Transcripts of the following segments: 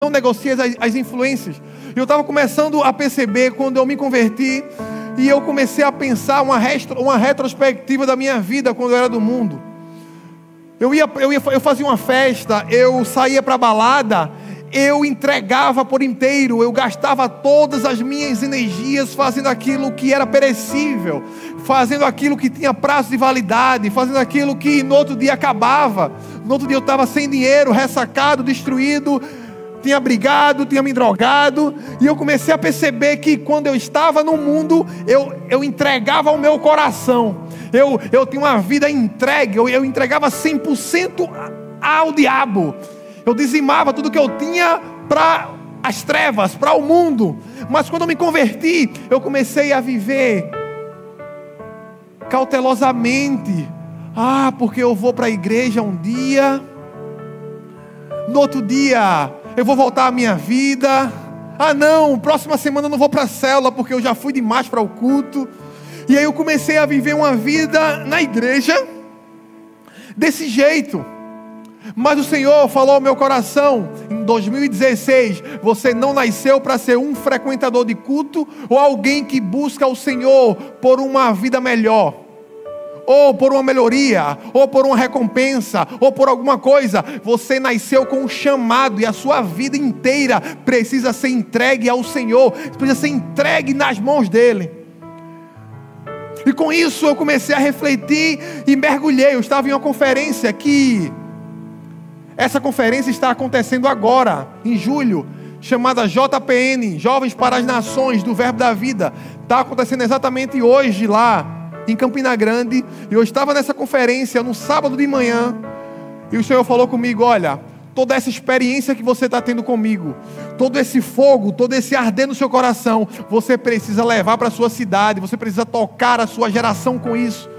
não negocie as influências. Eu estava começando a perceber quando eu me converti, e eu comecei a pensar uma retrospectiva da minha vida quando eu era do mundo. Eu fazia uma festa, eu saía para balada, eu entregava por inteiro, eu gastava todas as minhas energias fazendo aquilo que era perecível, fazendo aquilo que tinha prazo de validade, fazendo aquilo que no outro dia acabava. No outro dia eu estava sem dinheiro, ressacado, destruído, tinha brigado, tinha me drogado, e eu comecei a perceber que quando eu estava no mundo, eu entregava o meu coração, eu tinha uma vida entregue, eu entregava 100% ao diabo, eu dizimava tudo que eu tinha para as trevas, para o mundo. Mas quando eu me converti, eu comecei a viver cautelosamente. Porque eu vou para a igreja um dia, no outro dia eu vou voltar à minha vida. Não, próxima semana eu não vou para a célula porque eu já fui demais para o culto. E aí eu comecei a viver uma vida na igreja desse jeito. Mas o Senhor falou ao meu coração em 2016: você não nasceu para ser um frequentador de culto ou alguém que busca o Senhor por uma vida melhor, ou por uma melhoria, ou por uma recompensa, ou por alguma coisa. Você nasceu com um chamado, e a sua vida inteira precisa ser entregue ao Senhor, precisa ser entregue nas mãos dEle. E com isso eu comecei a refletir e mergulhei. Eu estava em uma conferência essa conferência está acontecendo agora, em julho, chamada JPN, Jovens para as Nações, do Verbo da Vida. Está acontecendo exatamente hoje lá em Campina Grande. E eu estava nessa conferência no sábado de manhã, e o Senhor falou comigo: olha, toda essa experiência que você está tendo comigo, todo esse fogo, todo esse arder no seu coração, você precisa levar para a sua cidade, você precisa tocar a sua geração com isso.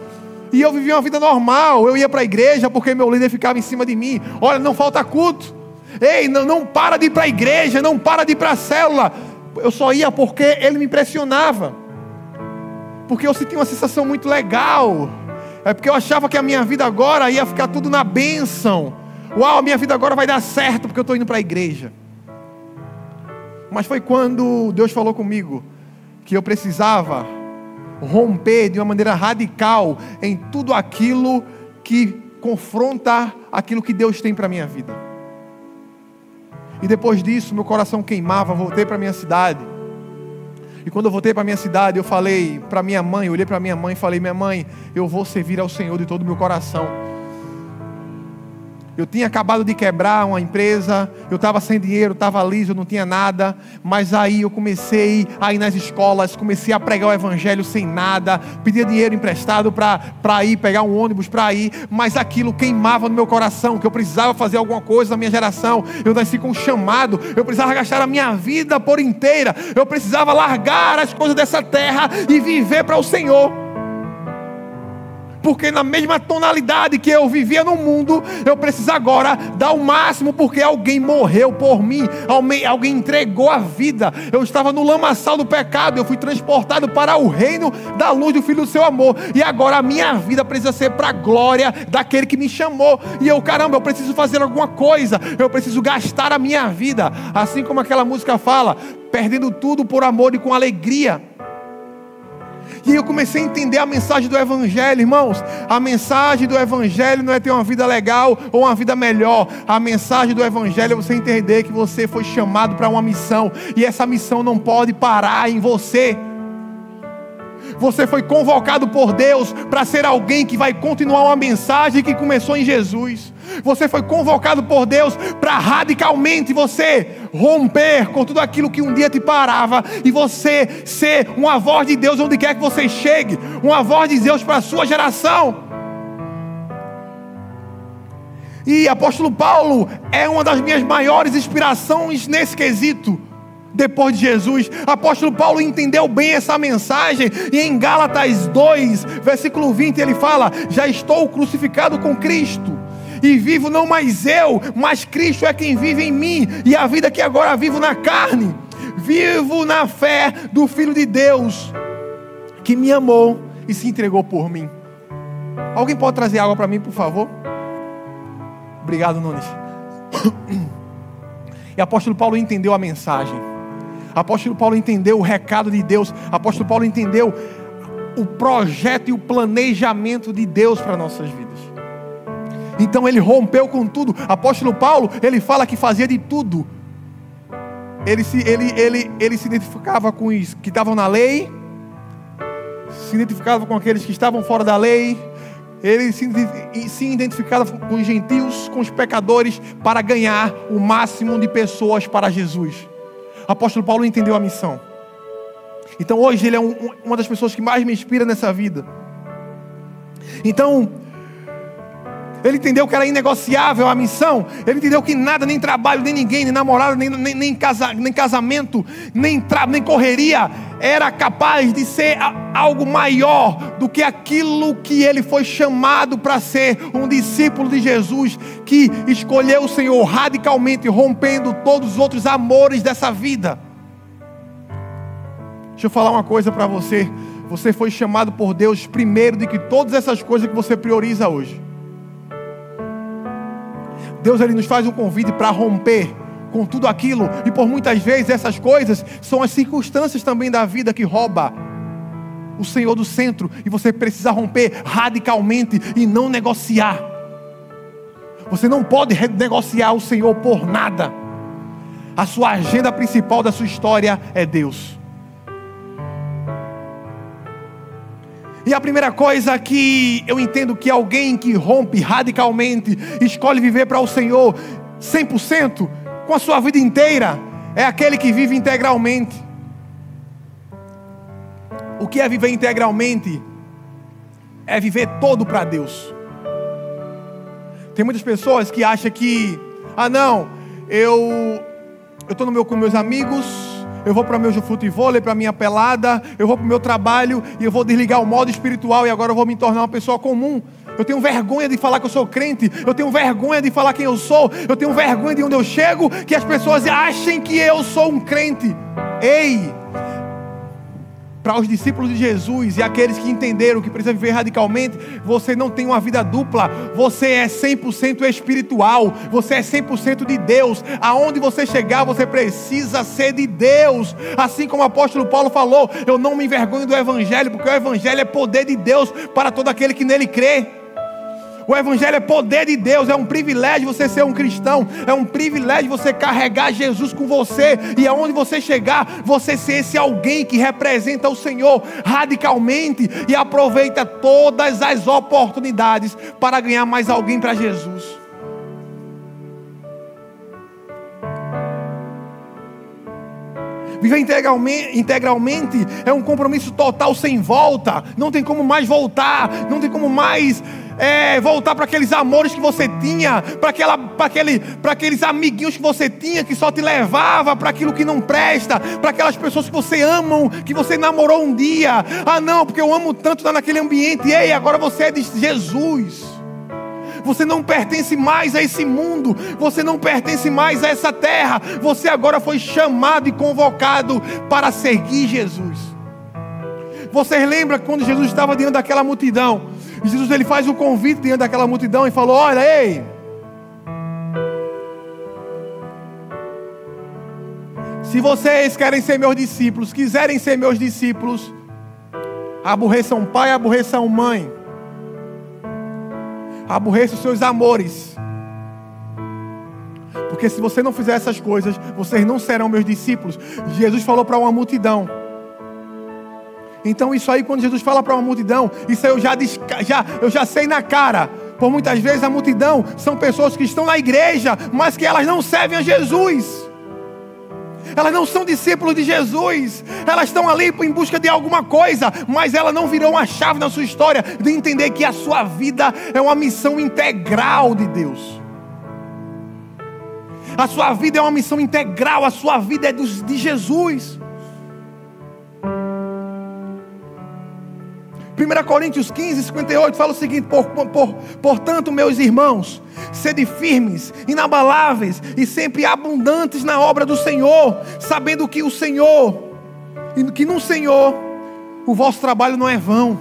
E eu vivia uma vida normal, eu ia para a igreja porque meu líder ficava em cima de mim: olha, não falta culto, ei, não para de ir para a igreja, não para de ir para a célula. Eu só ia porque ele me impressionava, porque eu sentia uma sensação muito legal, porque eu achava que a minha vida agora ia ficar tudo na bênção. Uau, a minha vida agora vai dar certo porque eu estou indo para a igreja. Mas foi quando Deus falou comigo que eu precisava romper de uma maneira radical em tudo aquilo que confronta aquilo que Deus tem para a minha vida. E depois disso, meu coração queimava, voltei para a minha cidade. E quando eu voltei para a minha cidade, eu falei para minha mãe, eu olhei para minha mãe e falei: minha mãe, eu vou servir ao Senhor de todo o meu coração. Eu tinha acabado de quebrar uma empresa, eu estava sem dinheiro, estava liso, eu não tinha nada. Mas aí eu comecei a ir nas escolas, comecei a pregar o evangelho sem nada, pedia dinheiro emprestado para ir, pegar um ônibus para ir. Mas aquilo queimava no meu coração, que eu precisava fazer alguma coisa na minha geração. Eu nasci com um chamado, eu precisava gastar a minha vida por inteira, eu precisava largar as coisas dessa terra e viver para o Senhor. Porque na mesma tonalidade que eu vivia no mundo, eu preciso agora dar o máximo, porque alguém morreu por mim, alguém entregou a vida. Eu estava no lamaçal do pecado, eu fui transportado para o reino da luz do Filho do seu amor, e agora a minha vida precisa ser para a glória daquele que me chamou. E eu preciso fazer alguma coisa, eu preciso gastar a minha vida, assim como aquela música fala, perdendo tudo por amor e com alegria. E eu comecei a entender a mensagem do evangelho, irmãos. A mensagem do evangelho não é ter uma vida legal ou uma vida melhor. A mensagem do evangelho é você entender que você foi chamado para uma missão, e essa missão não pode parar em você. Você foi convocado por Deus para ser alguém que vai continuar uma mensagem que começou em Jesus. Você foi convocado por Deus para radicalmente você romper com tudo aquilo que um dia te parava, e você ser uma voz de Deus onde quer que você chegue, uma voz de Deus para a sua geração. E apóstolo Paulo é uma das minhas maiores inspirações nesse quesito. Depois de Jesus, apóstolo Paulo entendeu bem essa mensagem, e em Gálatas 2, versículo 20, ele fala: já estou crucificado com Cristo, e vivo não mais eu, mas Cristo é quem vive em mim, e a vida que agora vivo na carne, vivo na fé do Filho de Deus, que me amou e se entregou por mim. Alguém pode trazer água para mim, por favor? Obrigado, Nunes. E apóstolo Paulo entendeu a mensagem. Apóstolo Paulo entendeu o recado de Deus. Apóstolo Paulo entendeu o projeto e o planejamento de Deus para nossas vidas. Então ele rompeu com tudo. Apóstolo Paulo, ele fala que fazia de tudo. Ele se identificava com os que estavam na lei, se identificava com aqueles que estavam fora da lei, ele se identificava com os gentios, com os pecadores, para ganhar o máximo de pessoas para Jesus. Apóstolo Paulo entendeu a missão. Então hoje ele é uma das pessoas que mais me inspira nessa vida. Então, ele entendeu que era inegociável a missão. Ele entendeu que nada, nem trabalho, nem ninguém, nem namorado, nem casamento, nem correria era capaz de ser algo maior do que aquilo que ele foi chamado para ser, um discípulo de Jesus, que escolheu o Senhor radicalmente, rompendo todos os outros amores dessa vida. Deixa eu falar uma coisa para você. Você foi chamado por Deus primeiro do que todas essas coisas que você prioriza hoje. Deus, ele nos faz um convite para romper com tudo aquilo. E por muitas vezes essas coisas são as circunstâncias também da vida que rouba o Senhor do centro. E você precisa romper radicalmente e não negociar. Você não pode negociar o Senhor por nada. A sua agenda principal da sua história é Deus. E a primeira coisa que eu entendo que alguém que rompe radicalmente, escolhe viver para o Senhor 100%, com a sua vida inteira, é aquele que vive integralmente. O que é viver integralmente? É viver todo para Deus. Tem muitas pessoas que acham que, eu estou com meus amigos, eu vou para o meu futebol, para a minha pelada, eu vou para o meu trabalho e eu vou desligar o modo espiritual e agora eu vou me tornar uma pessoa comum. Eu tenho vergonha de falar que eu sou crente, eu tenho vergonha de falar quem eu sou, eu tenho vergonha de onde eu chego, que as pessoas achem que eu sou um crente. Ei! Para os discípulos de Jesus e aqueles que entenderam que precisa viver radicalmente, você não tem uma vida dupla, você é 100% espiritual, você é 100% de Deus. Aonde você chegar, você precisa ser de Deus. Assim como o apóstolo Paulo falou, eu não me envergonho do Evangelho, porque o Evangelho é poder de Deus para todo aquele que nele crê. O Evangelho é poder de Deus, é um privilégio você ser um cristão, é um privilégio você carregar Jesus com você, e aonde você chegar, você ser esse alguém que representa o Senhor radicalmente e aproveita todas as oportunidades para ganhar mais alguém para Jesus. Viver integralmente é um compromisso total sem volta. Não tem como mais voltar, não tem como mais voltar para aqueles amores que você tinha, para aqueles amiguinhos que você tinha, que só te levava para aquilo que não presta, para aquelas pessoas que você ama, que você namorou um dia. Não, porque eu amo tanto estar naquele ambiente. Ei, agora você é de Jesus. Você não pertence mais a esse mundo, você não pertence mais a essa terra. Você agora foi chamado e convocado para seguir Jesus. Vocês lembram quando Jesus estava diante daquela multidão? Jesus, ele faz um convite diante daquela multidão e falou: olha, ei, se vocês querem ser meus discípulos, quiserem ser meus discípulos, aborreçam pai, aborreçam mãe, aborreça os seus amores. Porque se você não fizer essas coisas, vocês não serão meus discípulos. Jesus falou para uma multidão. Então isso aí, quando Jesus fala para uma multidão, isso aí eu já sei na cara. Por muitas vezes a multidão são pessoas que estão na igreja, mas que elas não servem a Jesus. Elas não são discípulos de Jesus. Elas estão ali em busca de alguma coisa, mas ela não virou uma chave na sua história de entender que a sua vida é uma missão integral de Deus. A sua vida é uma missão integral. A sua vida é de Jesus. 1 Coríntios 15, 58 fala o seguinte: portanto, meus irmãos, sede firmes, inabaláveis e sempre abundantes na obra do Senhor, sabendo que no Senhor o vosso trabalho não é vão.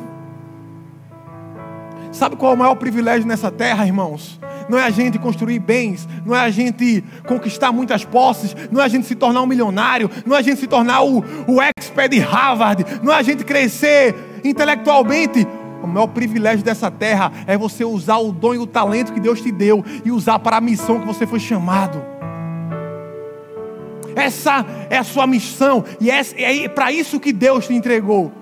Sabe qual é o maior privilégio nessa terra, irmãos? não é a gente construir bens, não é a gente conquistar muitas posses, não é a gente se tornar um milionário, não é a gente se tornar o expert de Harvard, não é a gente crescer intelectualmente. O maior privilégio dessa terra é você usar o dom e o talento que Deus te deu e usar para a missão que você foi chamado. Essa é a sua missão e é para isso que Deus te entregou.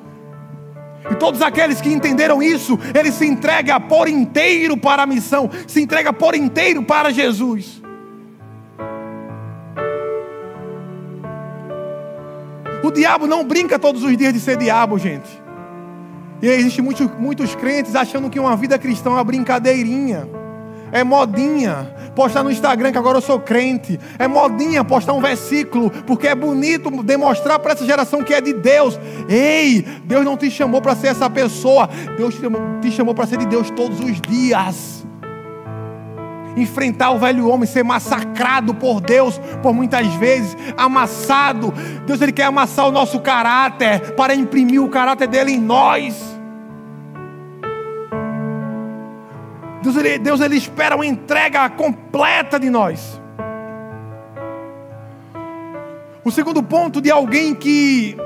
E todos aqueles que entenderam isso, eles se entregam por inteiro para a missão, se entregam por inteiro para Jesus. O diabo não brinca todos os dias de ser diabo, gente. E existem muitos crentes achando que uma vida cristã é uma brincadeirinha. É modinha postar no Instagram que agora eu sou crente. É modinha postar um versículo porque é bonito demonstrar para essa geração que é de Deus. Ei, Deus não te chamou para ser essa pessoa. Deus te chamou para ser de Deus todos os dias. Enfrentar o velho homem, ser massacrado por Deus por muitas vezes, amassado. Deus, Ele quer amassar o nosso caráter para imprimir o caráter dele em nós. Deus ele espera uma entrega completa de nós. O segundo ponto de alguém que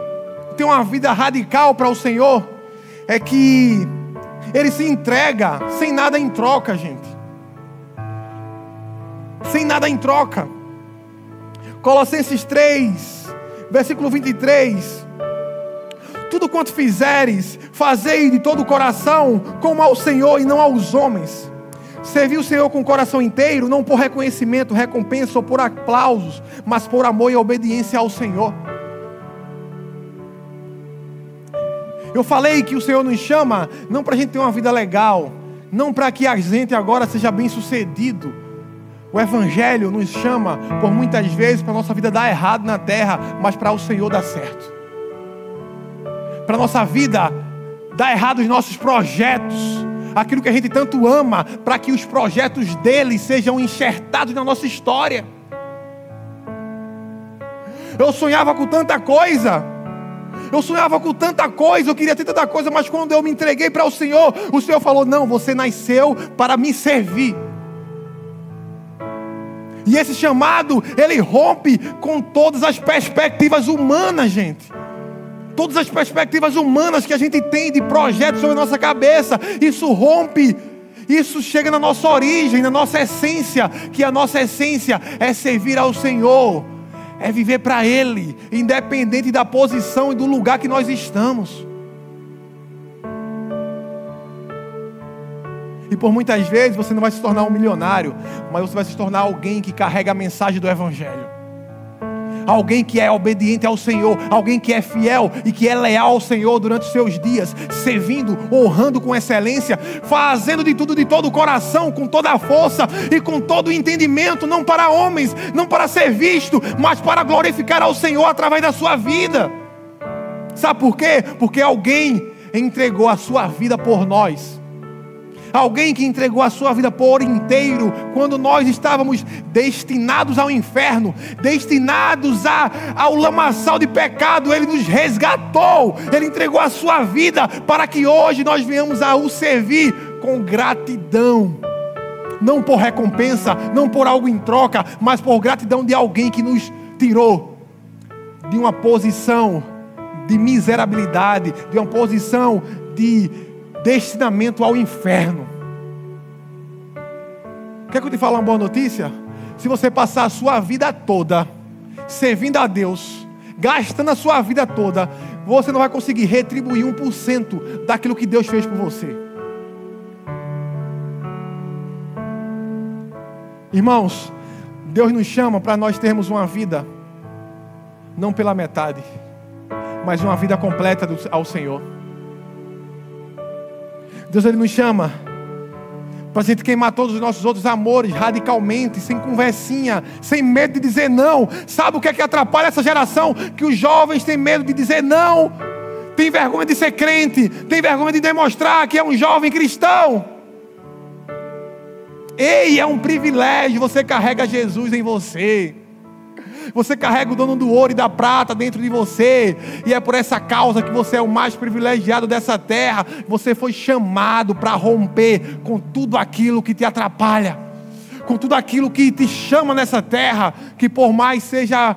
tem uma vida radical para o Senhor é que ele se entrega sem nada em troca, gente. Sem nada em troca. Colossenses 3, versículo 23. Tudo quanto fizeres, fazei de todo o coração, como ao Senhor e não aos homens. Servi o Senhor com o coração inteiro, não por reconhecimento, recompensa ou por aplausos, mas por amor e obediência ao Senhor. Eu falei que o Senhor nos chama não para a gente ter uma vida legal, não para que a gente agora seja bem sucedido. O Evangelho nos chama por muitas vezes para a nossa vida dar errado na terra, mas para o Senhor dar certo. Para a nossa vida dar errado os nossos projetos, aquilo que a gente tanto ama, para que os projetos dele sejam enxertados na nossa história. Eu sonhava com tanta coisa, eu queria ter tanta coisa, mas quando eu me entreguei para o Senhor falou: não, você nasceu para me servir. E esse chamado, ele rompe com todas as perspectivas humanas, gente. Todas as perspectivas humanas que a gente tem de projetos sobre a nossa cabeça. Isso rompe, isso chega na nossa origem, na nossa essência. Que a nossa essência é servir ao Senhor, é viver para Ele, independente da posição e do lugar que nós estamos. E por muitas vezes você não vai se tornar um milionário, mas você vai se tornar alguém que carrega a mensagem do Evangelho. Alguém que é obediente ao Senhor, alguém que é fiel e que é leal ao Senhor durante os seus dias, servindo, honrando com excelência, fazendo de tudo de todo o coração, com toda a força e com todo o entendimento, não para homens, não para ser visto, mas para glorificar ao Senhor através da sua vida. Sabe por quê? Porque alguém entregou a sua vida por nós. Alguém que entregou a sua vida por inteiro, quando nós estávamos destinados ao inferno, destinados ao lamaçal de pecado, Ele nos resgatou, Ele entregou a sua vida, para que hoje nós venhamos a o servir com gratidão, não por recompensa, não por algo em troca, mas por gratidão de alguém que nos tirou de uma posição de miserabilidade, de uma posição de destinamento ao inferno. Quer que eu te fale uma boa notícia? Se você passar a sua vida toda servindo a Deus, gastando a sua vida toda, você não vai conseguir retribuir 1% daquilo que Deus fez por você. Irmãos, Deus nos chama para nós termos uma vida não pela metade, mas uma vida completa ao Senhor. Deus, Ele nos chama para a gente queimar todos os nossos outros amores radicalmente, sem conversinha, sem medo de dizer não. Sabe o que é que atrapalha essa geração? Que os jovens têm medo de dizer não, tem vergonha de ser crente, tem vergonha de demonstrar que é um jovem cristão. Ei, é um privilégio, você carrega Jesus em você. Você carrega o dono do ouro e da prata dentro de você, e é por essa causa que você é o mais privilegiado dessa terra. Você foi chamado para romper com tudo aquilo que te atrapalha. com tudo aquilo que te chama nessa terra, que por mais seja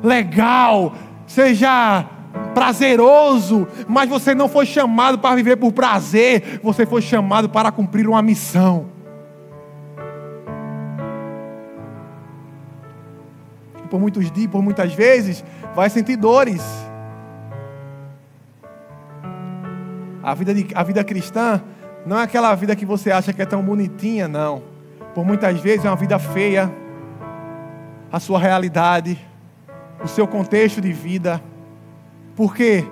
legal, seja prazeroso, mas você não foi chamado para viver por prazer, você foi chamado para cumprir uma missão. E por muitos dias, por muitas vezes, vai sentir dores. A vida cristã não é aquela vida que você acha que é tão bonitinha, não. Por muitas vezes é uma vida feia. A sua realidade, o seu contexto de vida. Por quê?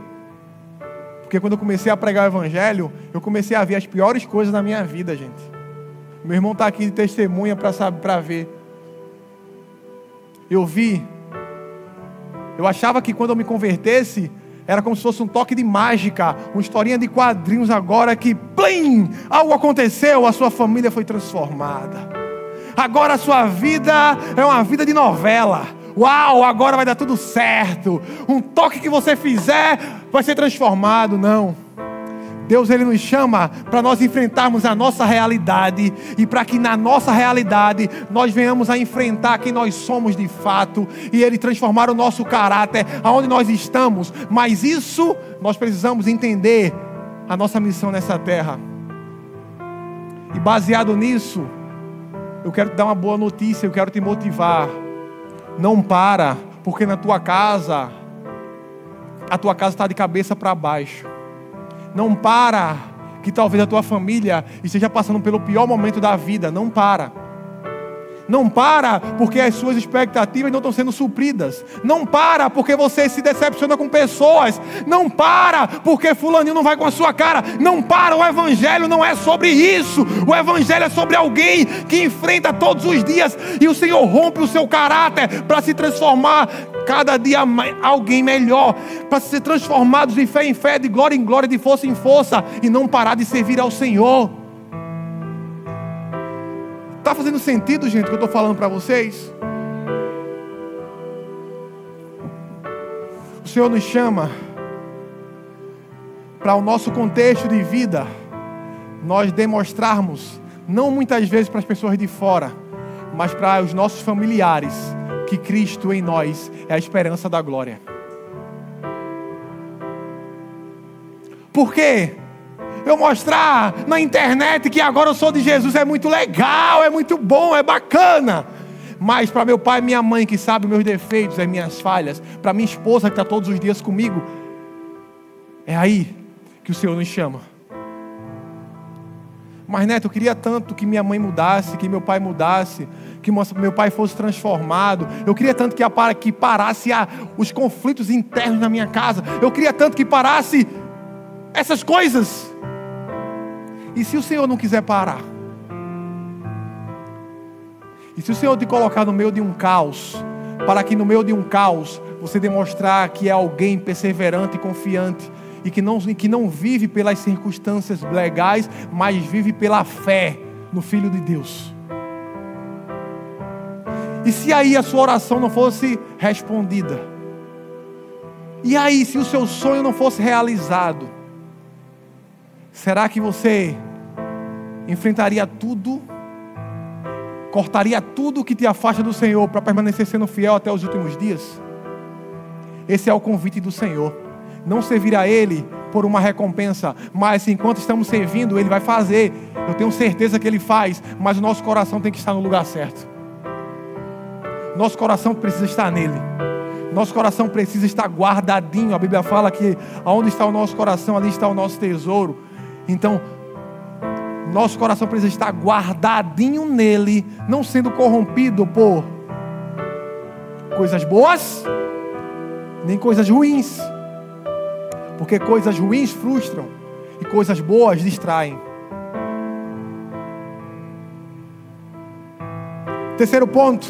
Porque quando eu comecei a pregar o Evangelho, eu comecei a ver as piores coisas na minha vida, gente. Meu irmão está aqui de testemunha para ver. Eu achava que quando eu me convertesse, era como se fosse um toque de mágica, uma historinha de quadrinhos agora que, plim, algo aconteceu, a sua família foi transformada. Agora a sua vida é uma vida de novela. Uau, agora vai dar tudo certo. Um toque que você fizer vai ser transformado. Não. Deus, Ele nos chama para nós enfrentarmos a nossa realidade e para que na nossa realidade nós venhamos a enfrentar quem nós somos de fato e Ele transformar o nosso caráter aonde nós estamos. Mas isso nós precisamos entender a nossa missão nessa terra. E baseado nisso, eu quero te dar uma boa notícia, eu quero te motivar. Não para, porque na tua casa, a tua casa está de cabeça para baixo. Não para, que talvez a tua família esteja passando pelo pior momento da vida. Não para. Não para porque as suas expectativas não estão sendo supridas. Não para porque você se decepciona com pessoas. Não para porque fulaninho não vai com a sua cara. Não para, o Evangelho não é sobre isso. O Evangelho é sobre alguém que enfrenta todos os dias e o Senhor rompe o seu caráter para se transformar cada dia alguém melhor, para ser transformados de fé em fé, de glória em glória, de força em força, e não parar de servir ao Senhor. Está fazendo sentido, gente, o que eu estou falando para vocês? O Senhor nos chama para o nosso contexto de vida, nós demonstrarmos, não muitas vezes para as pessoas de fora, mas para os nossos familiares, que Cristo em nós é a esperança da glória. Por quê? Eu mostrar na internet que agora eu sou de Jesus é muito legal, é muito bom, é bacana. Mas para meu pai e minha mãe, que sabe meus defeitos, as minhas falhas, para minha esposa que está todos os dias comigo, é aí que o Senhor nos chama. Mas Neto, eu queria tanto que minha mãe mudasse, que meu pai mudasse, que meu pai fosse transformado. Eu queria tanto que parasse os conflitos internos na minha casa. Eu queria tanto que parasse essas coisas. E se o Senhor não quiser parar? E se o Senhor te colocar no meio de um caos, para que no meio de um caos você demonstrar que é alguém perseverante e confiante, e que não vive pelas circunstâncias legais, mas vive pela fé no Filho de Deus? E se aí a sua oração não fosse respondida? E aí se o seu sonho não fosse realizado? Será que você enfrentaria tudo, cortaria tudo que te afasta do Senhor para permanecer sendo fiel até os últimos dias? Esse é o convite do Senhor. Não servir a Ele por uma recompensa, mas enquanto estamos servindo, Ele vai fazer. Eu tenho certeza que Ele faz, mas o nosso coração tem que estar no lugar certo. Nosso coração precisa estar nele. Nosso coração precisa estar guardadinho. A Bíblia fala que aonde está o nosso coração, ali está o nosso tesouro. Então, nosso coração precisa estar guardadinho nele, não sendo corrompido por coisas boas, nem coisas ruins. Porque coisas ruins frustram e coisas boas distraem. Terceiro ponto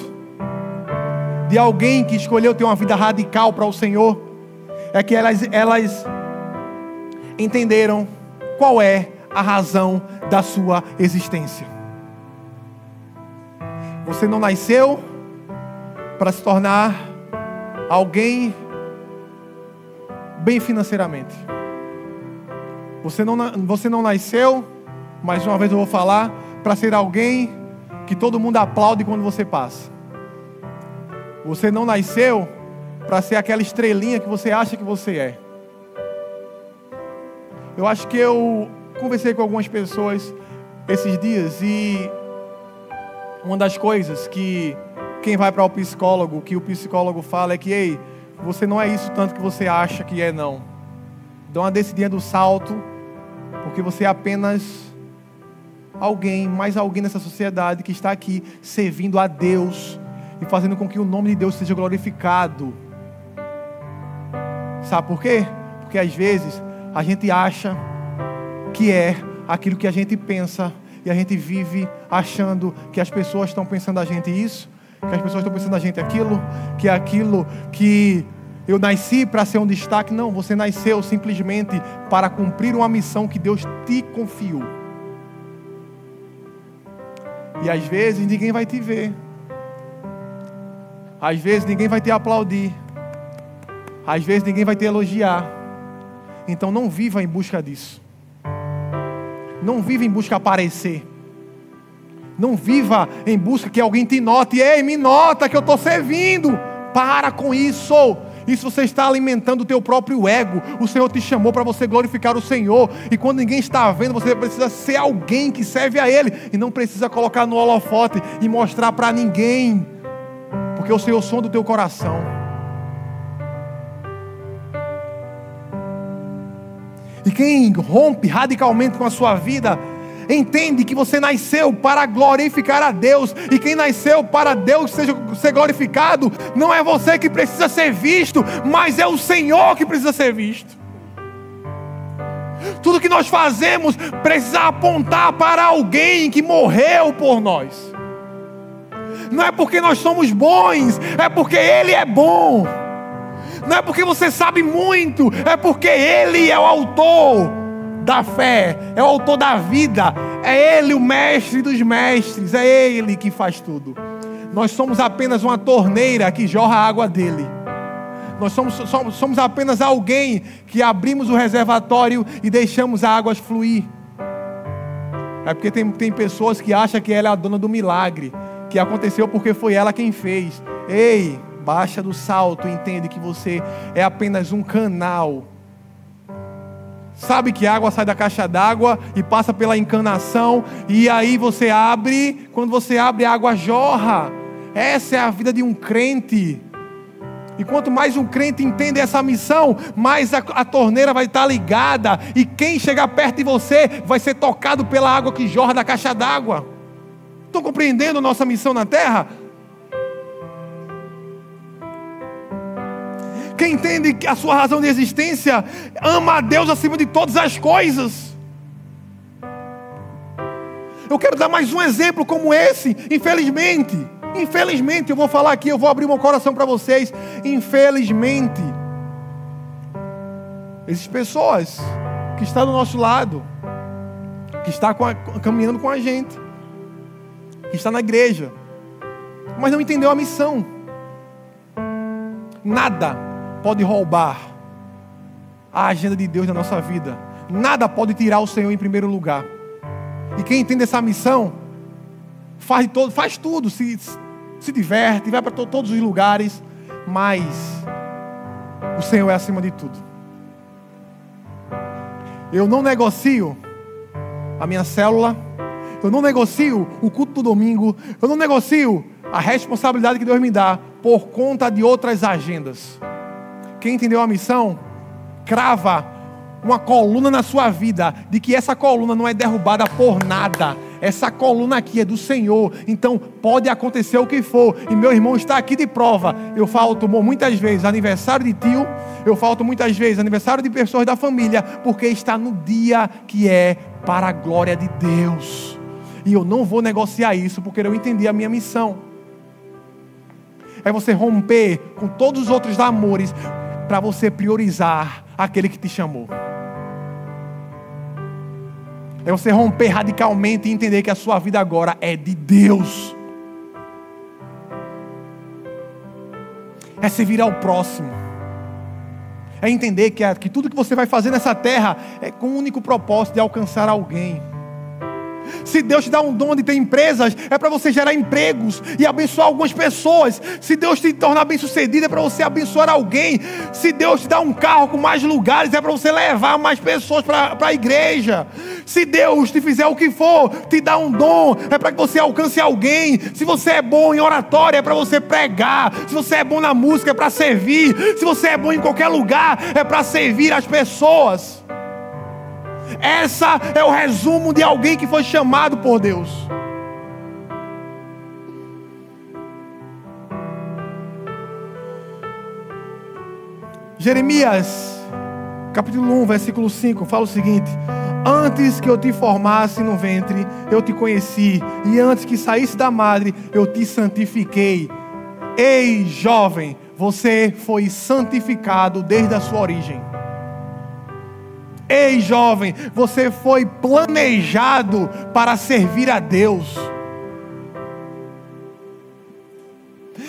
de alguém que escolheu ter uma vida radical para o Senhor é que elas entenderam qual é a razão da sua existência. Você não nasceu para se tornar alguém bem financeiramente. Você não nasceu, mais uma vez eu vou falar, para ser alguém que todo mundo aplaude quando você passa. Você não nasceu para ser aquela estrelinha que você acha que você é. Eu acho que eu conversei com algumas pessoas esses dias e uma das coisas que quem vai para o psicólogo, que o psicólogo fala é que, ei, você não é isso tanto que você acha que é, não. Dá uma descidinha do salto, porque você é apenas alguém, mais alguém nessa sociedade que está aqui servindo a Deus e fazendo com que o nome de Deus seja glorificado. Sabe por quê? Porque às vezes a gente acha que é aquilo que a gente pensa e a gente vive achando que as pessoas estão pensando a gente isso, que as pessoas estão pensando a gente aquilo, que é aquilo que eu nasci para ser um destaque. Não, você nasceu simplesmente para cumprir uma missão que Deus te confiou. E às vezes ninguém vai te ver. Às vezes ninguém vai te aplaudir. Às vezes ninguém vai te elogiar. Então não viva em busca disso. Não viva em busca de aparecer. Não viva em busca que alguém te note. Ei, me nota que eu estou servindo. Para com isso. Isso você está alimentando o teu próprio ego. O Senhor te chamou para você glorificar o Senhor. E quando ninguém está vendo, você precisa ser alguém que serve a Ele. E não precisa colocar no holofote e mostrar para ninguém. Porque o Senhor sonda o teu coração. E quem rompe radicalmente com a sua vida, entende que você nasceu para glorificar a Deus. E quem nasceu para Deus ser glorificado, não é você que precisa ser visto, mas é o Senhor que precisa ser visto. Tudo que nós fazemos precisa apontar para alguém que morreu por nós. Não é porque nós somos bons, é porque Ele é bom. Não é porque você sabe muito, é porque Ele é o autor da fé, é o autor da vida, é Ele o mestre dos mestres, é Ele que faz tudo. Nós somos apenas uma torneira que jorra a água dele. Nós somos apenas alguém que abrimos o reservatório e deixamos a água fluir. É porque tem pessoas que acham que ela é a dona do milagre, que aconteceu porque foi ela quem fez. Ei, baixa do salto e entende que você é apenas um canal. Sabe que a água sai da caixa d'água e passa pela encanação, e aí você abre, quando você abre a água jorra. Essa é a vida de um crente. E quanto mais um crente entende essa missão, mais a torneira vai estar ligada, e quem chegar perto de você vai ser tocado pela água que jorra da caixa d'água. Estão compreendendo a nossa missão na terra? Quem entende a sua razão de existência, ama a Deus acima de todas as coisas. Eu quero dar mais um exemplo como esse. Infelizmente, eu vou falar aqui, eu vou abrir meu coração para vocês. Infelizmente, existem pessoas que estão do nosso lado, que estão caminhando com a gente, que está na igreja, mas não entendeu a missão. Nada pode roubar a agenda de Deus na nossa vida. Nada pode tirar o Senhor em primeiro lugar. E quem entende essa missão, faz tudo, se diverte, vai para todos os lugares, mas o Senhor é acima de tudo. Eu não negocio a minha célula, eu não negocio o culto do domingo, eu não negocio a responsabilidade que Deus me dá por conta de outras agendas. Quem entendeu a missão, crava uma coluna na sua vida, de que essa coluna não é derrubada por nada. Essa coluna aqui é do Senhor. Então pode acontecer o que for. E meu irmão está aqui de prova. Eu falto muitas vezes aniversário de tio, eu falto muitas vezes aniversário de pessoas da família, porque está no dia que é para a glória de Deus. E eu não vou negociar isso, porque eu entendi a minha missão. É você romper com todos os outros amores para você priorizar aquele que te chamou. É você romper radicalmente e entender que a sua vida agora é de Deus. É servir ao próximo. É entender que tudo que você vai fazer nessa terra é com o único propósito de alcançar alguém. Se Deus te dá um dom de ter empresas, é para você gerar empregos e abençoar algumas pessoas. Se Deus te tornar bem-sucedido, é para você abençoar alguém. Se Deus te dá um carro com mais lugares, é para você levar mais pessoas para a igreja. Se Deus te fizer o que for, te dá um dom, é para que você alcance alguém. Se você é bom em oratória, é para você pregar. Se você é bom na música, é para servir. Se você é bom em qualquer lugar, é para servir as pessoas. Essa é o resumo de alguém que foi chamado por Deus. Jeremias, capítulo 1, versículo 5, fala o seguinte: antes que eu te formasse no ventre, eu te conheci, e antes que saísse da madre, eu te santifiquei. Ei, jovem, você foi santificado desde a sua origem. Ei, jovem, você foi planejado para servir a Deus.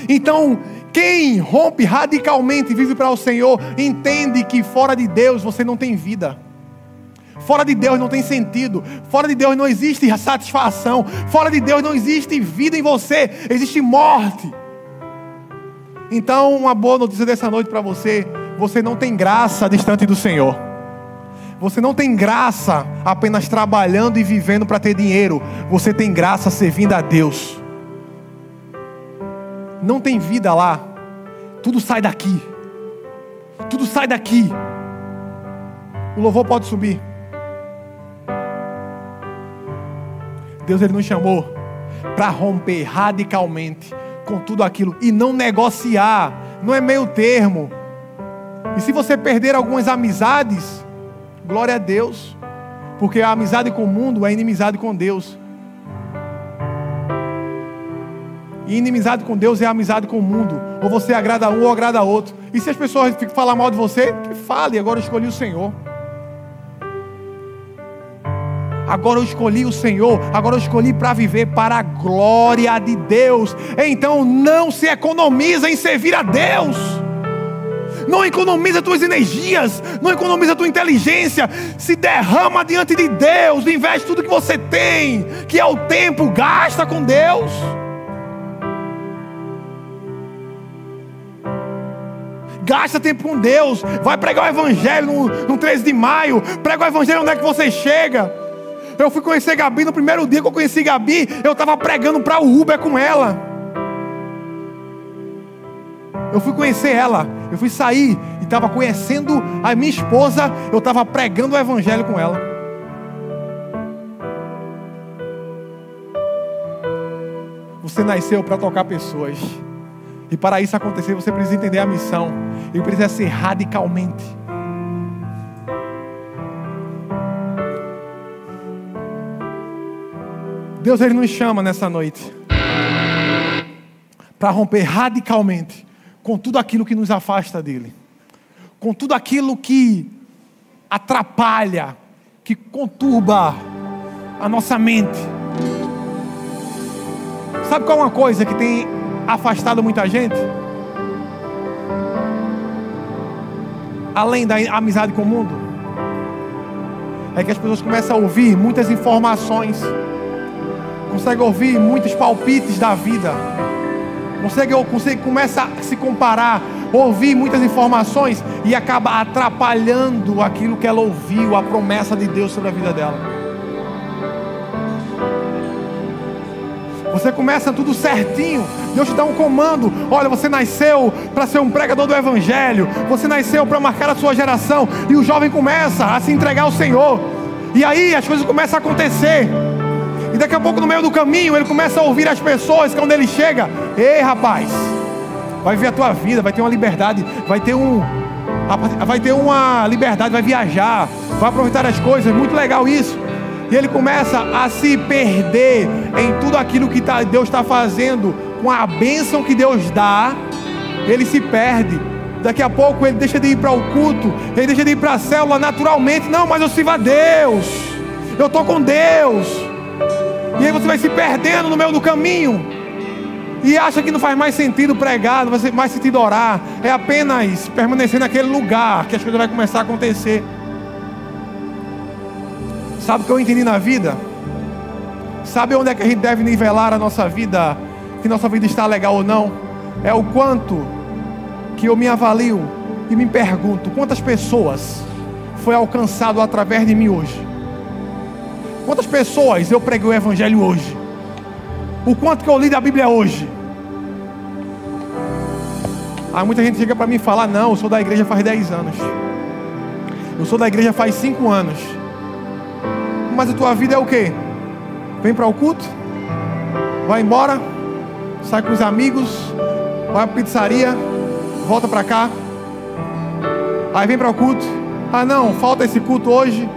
Então, quem rompe radicalmente e vive para o Senhor, entende que fora de Deus você não tem vida. Fora de Deus não tem sentido. Fora de Deus não existe satisfação. Fora de Deus não existe vida em você. Existe morte. Então, uma boa notícia dessa noite para você: você não tem graça distante do Senhor. Você não tem graça apenas trabalhando e vivendo para ter dinheiro. Você tem graça servindo a Deus. Não tem vida lá. Tudo sai daqui. Tudo sai daqui. O louvor pode subir. Deus, Ele nos chamou para romper radicalmente com tudo aquilo e não negociar. Não é meio termo. E se você perder algumas amizades, glória a Deus, porque a amizade com o mundo é inimizade com Deus. E inimizade com Deus é amizade com o mundo. Ou você agrada um ou agrada outro. E se as pessoas falam mal de você, que fale, agora eu escolhi o Senhor. Agora eu escolhi o Senhor. Agora eu escolhi para viver para a glória de Deus. Então não se economiza em servir a Deus. Não economiza tuas energias, não economiza tua inteligência. Se derrama diante de Deus, investe tudo que você tem, que é o tempo, gasta com Deus. Gasta tempo com Deus. Vai pregar o Evangelho no 13 de maio. Prega o Evangelho onde é que você chega. Eu fui conhecer Gabi, no primeiro dia que eu conheci Gabi, eu estava pregando para o Uber com ela. Eu fui conhecer ela, eu fui sair e estava conhecendo a minha esposa, eu estava pregando o Evangelho com ela. Você nasceu para tocar pessoas. E para isso acontecer, você precisa entender a missão. E precisa ser radicalmente. Deus, Ele nos chama nessa noite para romper radicalmente com tudo aquilo que nos afasta dEle. Com tudo aquilo que atrapalha, que conturba a nossa mente. Sabe qual é uma coisa que tem afastado muita gente? Além da amizade com o mundo, é que as pessoas começam a ouvir muitas informações, conseguem ouvir muitos palpites da vida, começa a se comparar, ouvir muitas informações e acaba atrapalhando aquilo que ela ouviu, a promessa de Deus sobre a vida dela. Você começa tudo certinho, Deus te dá um comando: olha, você nasceu para ser um pregador do Evangelho, você nasceu para marcar a sua geração. E o jovem começa a se entregar ao Senhor, e aí as coisas começam a acontecer. E daqui a pouco, no meio do caminho, ele começa a ouvir as pessoas, que quando ele chega: ei, rapaz, vai ver a tua vida, vai ter uma liberdade, vai ter uma liberdade, vai viajar, vai aproveitar as coisas, muito legal isso. E ele começa a se perder em tudo aquilo que Deus está fazendo, com a bênção que Deus dá. Ele se perde. Daqui a pouco ele deixa de ir para o culto, ele deixa de ir para a célula naturalmente. Não, mas eu sirvo a Deus, eu estou com Deus. E aí você vai se perdendo no meio do caminho e acha que não faz mais sentido pregar, não faz mais sentido orar. É apenas permanecer naquele lugar que as coisas vão começar a acontecer. Sabe o que eu entendi na vida? Sabe onde é que a gente deve nivelar a nossa vida, que nossa vida está legal ou não? É o quanto que eu me avalio e me pergunto, quantas pessoas foi alcançado através de mim hoje? Quantas pessoas eu preguei o evangelho hoje? O quanto que eu li da Bíblia hoje? Muita gente chega para mim e fala, não, eu sou da igreja faz 10 anos. Eu sou da igreja faz 5 anos. Mas a tua vida é o quê? Vem para o culto, vai embora, sai com os amigos, vai para a pizzaria, volta para cá, aí vem para o culto, não, falta esse culto hoje,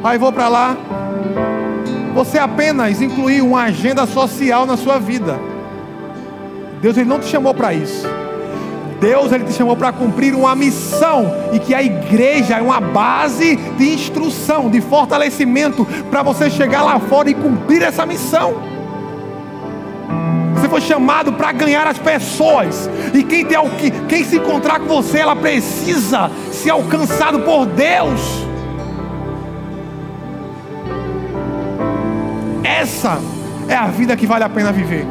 aí vou para lá. Você apenas incluiu uma agenda social na sua vida. Deus, Ele não te chamou para isso. Deus, Ele te chamou para cumprir uma missão, e que a igreja é uma base de instrução, de fortalecimento, para você chegar lá fora e cumprir essa missão. Você foi chamado para ganhar as pessoas, e quem se encontrar com você, ela precisa ser alcançado por Deus. Essa é a vida que vale a pena viver.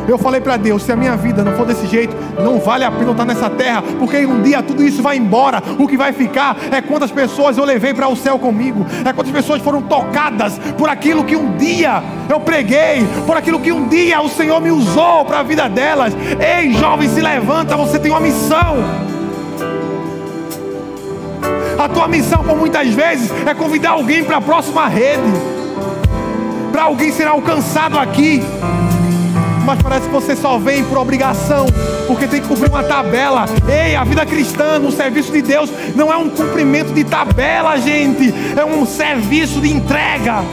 Eu falei para Deus, se a minha vida não for desse jeito, não vale a pena eu estar nessa terra, porque um dia tudo isso vai embora. O que vai ficar é quantas pessoas eu levei para o céu comigo, é quantas pessoas foram tocadas por aquilo que um dia eu preguei, por aquilo que um dia o Senhor me usou para a vida delas. Ei, jovem, se levanta, você tem uma missão. A tua missão, por muitas vezes, é convidar alguém para a próxima rede, para alguém ser alcançado aqui. Mas parece que você só vem por obrigação, porque tem que cumprir uma tabela. Ei, a vida cristã no serviço de Deus não é um cumprimento de tabela, gente. É um serviço de entrega.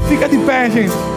Fica de pé, gente.